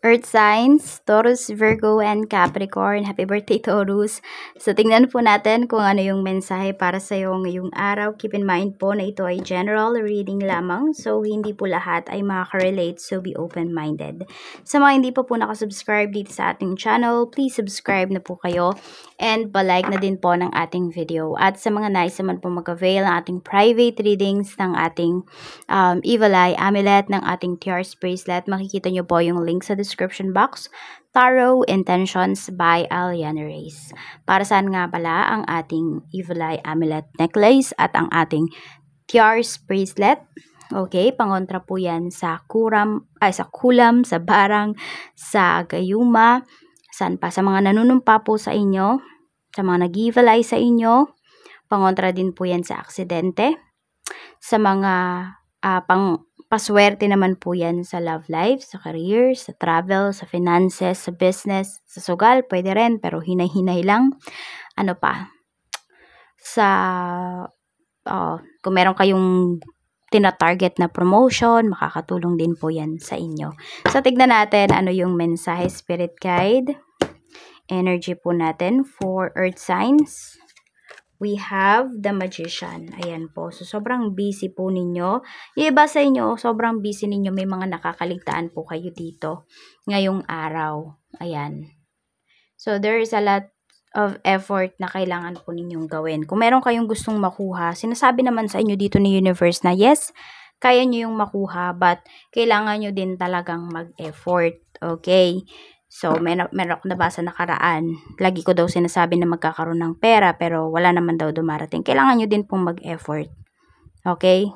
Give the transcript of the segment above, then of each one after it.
Earth signs, Taurus, Virgo, and Capricorn. Happy birthday, Taurus. So, tingnan po natin kung ano yung mensahe para sa iyo ngayong araw. Keep in mind po na ito ay general reading lamang. So, hindi po lahat ay makaka-relate. So, be open-minded. Sa mga hindi pa po nakasubscribe dito sa ating channel, please subscribe na po kayo. And palike na din po ng ating video. At sa mga nais naman po mag-avail ng ating private readings, ng ating Evil Eye Amulet, ng ating Tears Bracelet, makikita nyo po yung link sa description box. Tarot Intentions by Aliana Reyes. Para saan nga pala ang ating Evil Eye Amulet Necklace at ang ating Tears Bracelet? Okay, pangontra po yan sa kulam, sa barang, sa gayuma, saan pa, sa mga nanunumpa po sa inyo, sa mga nag-evil eye sa inyo, pangontra din po yan sa aksidente, sa mga paswerte naman po yan sa love life, sa career, sa travel, sa finances, sa business, sa sugal, pwede rin, pero hinay-hinay lang. Ano pa? Kung meron kayong tina-target na promotion, makakatulong din po yan sa inyo. So, tignan natin ano yung mensahe, spirit guide, energy po natin for earth signs. We have the Magician. Ayan po. So, sobrang busy po ninyo. Yung iba sa inyo, sobrang busy ninyo. May mga nakakaligtaan po kayo dito ngayong araw. Ayan. So, there is a lot of effort na kailangan po ninyong gawin. Kung meron kayong gustong makuha, sinasabi naman sa inyo dito ni universe na yes, kaya nyo yung makuha, but kailangan nyo din talagang mag-effort. Okay? So, meron ako nabasa nakaraan. Lagi ko daw sinasabi na magkakaroon ng pera, pero wala naman daw dumarating. Kailangan nyo din pong mag-effort. Okay?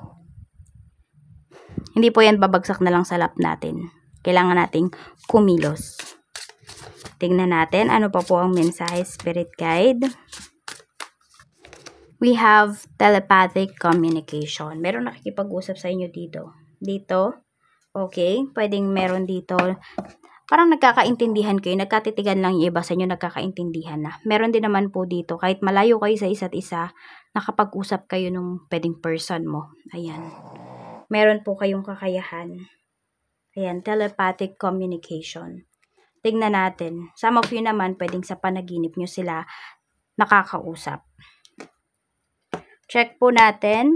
Hindi po yan babagsak na lang sa lap natin. Kailangan nating kumilos. Tingnan natin ano pa po ang mensahe, spirit guide. We have telepathic communication. Meron nakikipag-usap sa inyo dito. Dito. Okay? Pwedeng meron dito. Parang nagkakaintindihan kayo, nagkatitigan lang yung iba sa inyo, nagkakaintindihan na. Meron din naman po dito, kahit malayo kayo sa isa't isa, nakapag-usap kayo nung pwedeng person mo. Ayan. Meron po kayong kakayahan. Ayan, telepathic communication. Tignan natin. Some of you naman, pwedeng sa panaginip nyo sila nakakausap. Check po natin,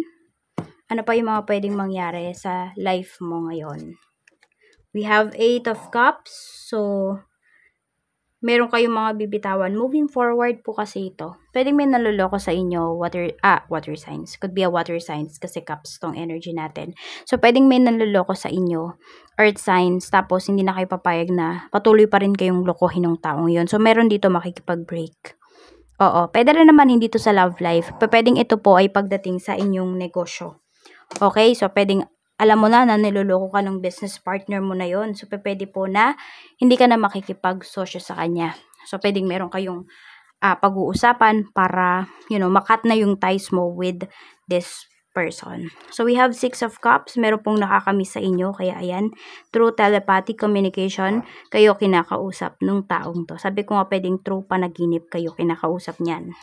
ano pa yung mga pwedeng mangyari sa life mo ngayon. We have 8 of Cups. So, meron kayong mga bibitawan. Moving forward po kasi ito. Pwedeng may naloloko sa inyo, water signs. Could be a water signs kasi cups tong energy natin. So, pwedeng may naloloko sa inyo, earth signs, tapos hindi na kayo papayag na patuloy pa rin kayong lokohin ng taong yun. So, meron dito makikipag-break. Oo, pwede rin naman hindi to sa love life. Pwedeng ito po ay pagdating sa inyong negosyo. Okay, so pwedeng alam mo na niloloko ka ng business partner mo na yon. So, pwede po na hindi ka na makikipag-sosyo sa kanya. So, pwedeng meron kayong pag-uusapan para, makat na yung ties mo with this person. So, we have 6 of Cups. Meron pong nakakamiss sa inyo. Kaya, ayan, through telepathic communication, kayo kinakausap nung taong to. Sabi ko nga, pwedeng through panaginip kayo kinakausap niyan.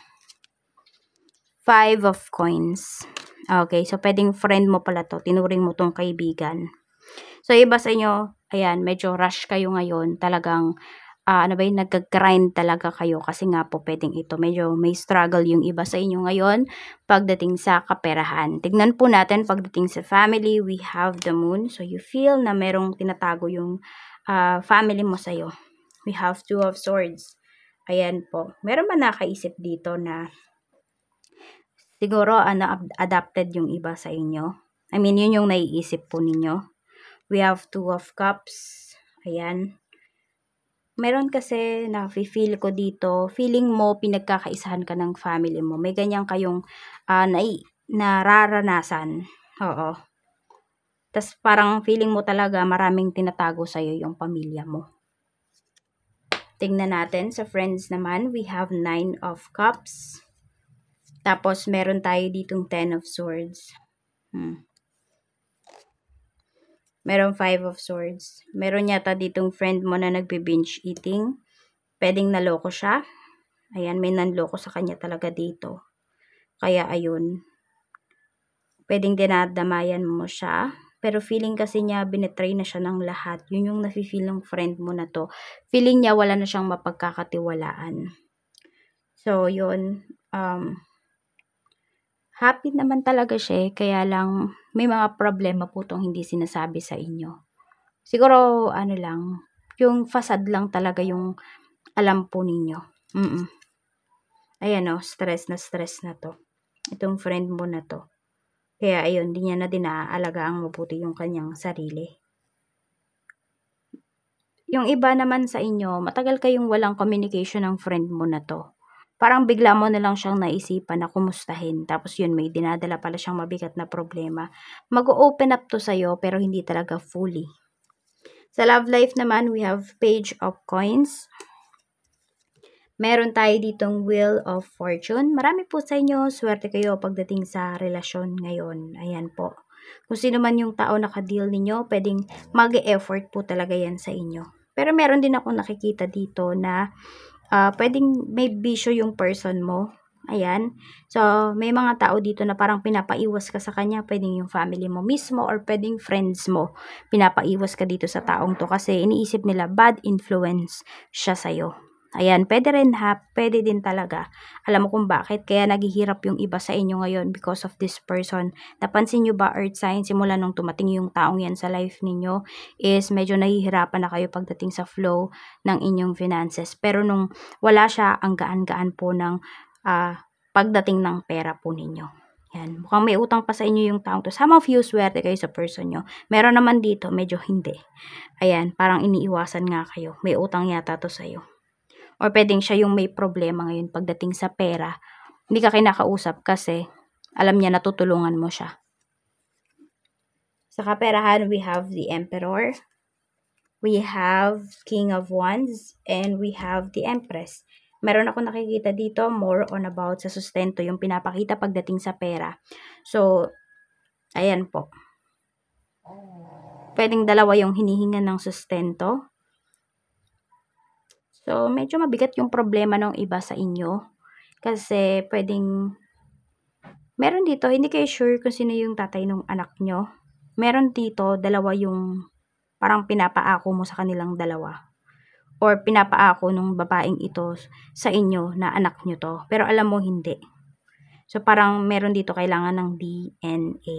5 of Coins. Okay, so pwedeng friend mo pala to, tinuring mo tong kaibigan. So, iba sa inyo, ayan, medyo rush kayo ngayon, talagang, nagka-grind talaga kayo kasi nga po pwedeng ito, medyo may struggle yung iba sa inyo ngayon pagdating sa kaperahan. Tignan po natin pagdating sa family, we have the Moon. So, you feel na merong tinatago yung family mo sa'yo. We have 2 of Swords. Ayan po. Meron ba nakaisip dito na siguro, adapted yung iba sa inyo. I mean, yun yung naiisip po ninyo. We have 2 of Cups. Ayan. Meron kasi na-feel ko dito, feeling mo, pinagkakaisahan ka ng family mo. May ganyan kayong nararanasan. Oo. Tas parang feeling mo talaga maraming tinatago sa'yo yung pamilya mo. Tingnan natin sa friends naman, we have 9 of Cups. Tapos, meron tayo ditong 10 of Swords. Meron 5 of Swords. Meron yata ditong friend mo na nagbe-binge eating. Pwedeng naloko siya. Ayan, may nanloko sa kanya talaga dito. Kaya, ayun. Pwedeng dinadamayan mo siya. pero feeling kasi niya binetray na siya ng lahat. Yun yung nafe-feel ng friend mo na to. Feeling niya wala na siyang mapagkakatiwalaan. So, yun. Happy naman talaga siya, kaya lang may mga problema po tong hindi sinasabi sa inyo. Siguro, ano lang, yung facade lang talaga yung alam po ninyo. Ayan o, stress na to. Itong friend mo na to. Kaya ayun, di niya na din naaalagaan mabuti yung kanyang sarili. Yung iba naman sa inyo, matagal kayong walang communication ng friend mo na to. Parang bigla mo na lang siyang naisipan na kumustahin. Tapos yun, may dinadala pala siyang mabigat na problema. Mag-open up to sa'yo, pero hindi talaga fully. Sa love life naman, we have Page of Coins. Meron tayo ditong Wheel of Fortune. Marami po sa inyo, swerte kayo pagdating sa relasyon ngayon. Ayan po. Kung sino man yung tao naka-deal ninyo, pwedeng mag-e-effort po talaga yan sa inyo. Pero meron din ako nakikita dito na pwedeng may bisyo yung person mo. Ayan. So, may mga tao dito na parang pinapaiwas ka sa kanya. Pwedeng yung family mo mismo or pwedeng friends mo. Pinapaiwas ka dito sa taong to kasi iniisip nila bad influence siya sa'yo. Ayan, pwede rin pwede din talaga. Alam mo kung bakit, kaya naghihirap yung iba sa inyo ngayon because of this person. Napansin nyo ba, Earth Sign, simula nung tumating yung taong yan sa life ninyo, is medyo nahihirapan na kayo pagdating sa flow ng inyong finances. Pero nung wala siya, ang gaan-gaan po ng pagdating ng pera po ninyo. Yan, mukhang may utang pa sa inyo yung taong to. Some of you, swerte kayo sa person nyo. Meron naman dito, medyo hindi. Ayan, parang iniiwasan nga kayo. May utang yata to sa'yo. Or pwedeng siya yung may problema ngayon pagdating sa pera. Hindi ka kinakausap kasi alam niya natutulungan mo siya. Sa kaperahan, we have the Emperor. We have King of Wands. And we have the Empress. Meron ako nakikita dito more on about sa sustento, yung pinapakita pagdating sa pera. So, ayan po. Pwedeng dalawa yung hinihingan ng sustento. So, medyo mabigat yung problema ng iba sa inyo. Kasi, meron dito, hindi kayo sure kung sino yung tatay ng anak nyo. Meron dito, dalawa yung parang pinapaako mo sa kanilang dalawa. Or pinapaako nung babaeng ito sa inyo na anak nyo to. Pero alam mo, hindi. So, parang meron dito kailangan ng DNA.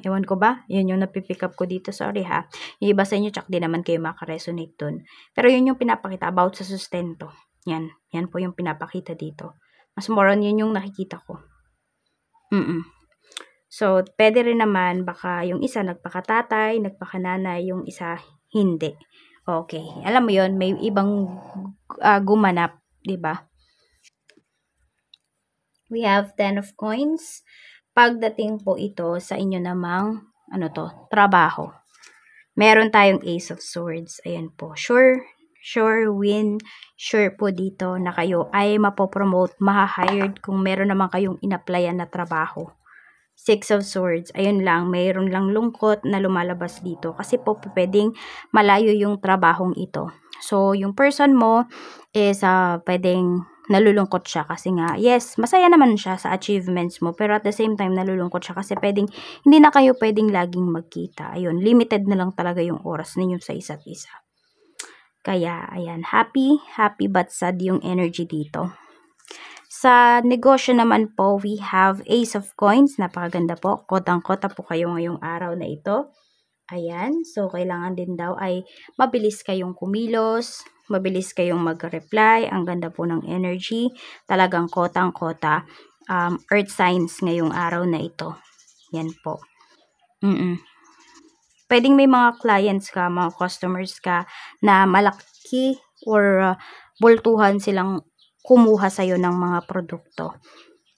Ewan ko ba? Yun yung napipick up ko dito. Sorry ha. Yung iba sa inyo, tsak di naman kayo makaresonate dun. Pero yun yung pinapakita about sa sustento. Yan. Yan po yung pinapakita dito. Mas more on yun yung nakikita ko. So, pwede rin naman baka yung isa nagpakatatay, nagpakananay, yung isa hindi. Okay. Alam mo yun, may ibang gumanap. Diba? We have 10 of Coins. Pagdating po ito sa inyo namang, trabaho. Meron tayong Ace of Swords. Ayan po. Sure win. Sure po dito na kayo ay mapopromote, maha-hired kung meron naman kayong in-applyan na trabaho. Six of Swords. Ayun lang, mayroon lang lungkot na lumalabas dito. Kasi po pwedeng malayo yung trabahong ito. So, yung person mo is pwedeng nalulungkot siya kasi nga, yes, masaya naman siya sa achievements mo, pero at the same time, nalulungkot siya kasi pwedeng, hindi na kayo pwedeng laging magkita. Ayun, limited na lang talaga yung oras ninyo sa isa't isa. Kaya, ayan, happy but sad yung energy dito. Sa negosyo naman po, we have Ace of Coins. Napakaganda po. Kotang-kota po kayo ngayong araw na ito. Ayan. So, kailangan din daw ay mabilis kayong kumilos. Mabilis kayong mag-reply. Ang ganda po ng energy. Talagang kotang-kota. Earth signs ngayong araw na ito. Yan po. Pwedeng may mga clients ka, mga customers ka na malaki or bultuhan silang kumuha sa'yo ng mga produkto.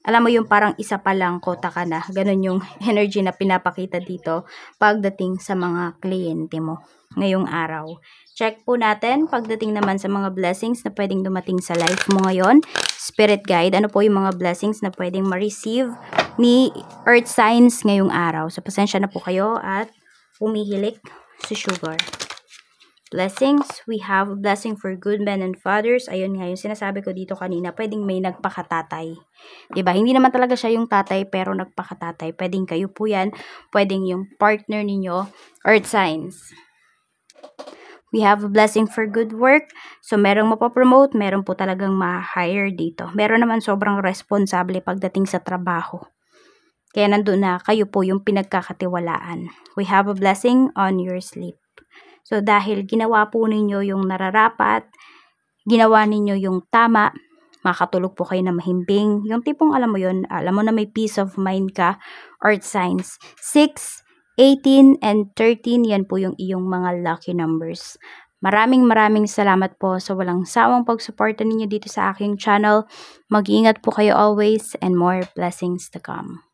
Alam mo yung parang isa pa lang kota ka na. Ganun yung energy na pinapakita dito pagdating sa mga kliyente mo ngayong araw. Check po natin pagdating naman sa mga blessings na pwedeng dumating sa life mo ngayon. Spirit guide, ano po yung mga blessings na pwedeng ma-receive ni Earth signs ngayong araw. So, pasensya na po kayo at umihilik si Sugar. blessings. We have a blessing for good men and fathers. Ayun nga, yung sinasabi ko dito kanina, pwedeng may nagpakatatay. Diba? Hindi naman talaga siya yung tatay, pero nagpakatatay. Pwedeng kayo po yan. Pwedeng yung partner ninyo, earth signs. We have a blessing for good work. So, merong mapapromote, meron po talagang ma-hire dito. Meron naman sobrang responsable pagdating sa trabaho. Kaya nandun na kayo po yung pinagkakatiwalaan. We have a blessing on your sleep. So, dahil ginawa po ninyo yung nararapat, ginawa ninyo yung tama, makatulog po kayo na mahimbing. Yung tipong alam mo yun, alam mo na may peace of mind ka, earth signs. 6, 18, and 13, yan po yung iyong mga lucky numbers. Maraming salamat po sa walang sawang pagsuporta ninyo dito sa aking channel. Mag-iingat po kayo always and more blessings to come.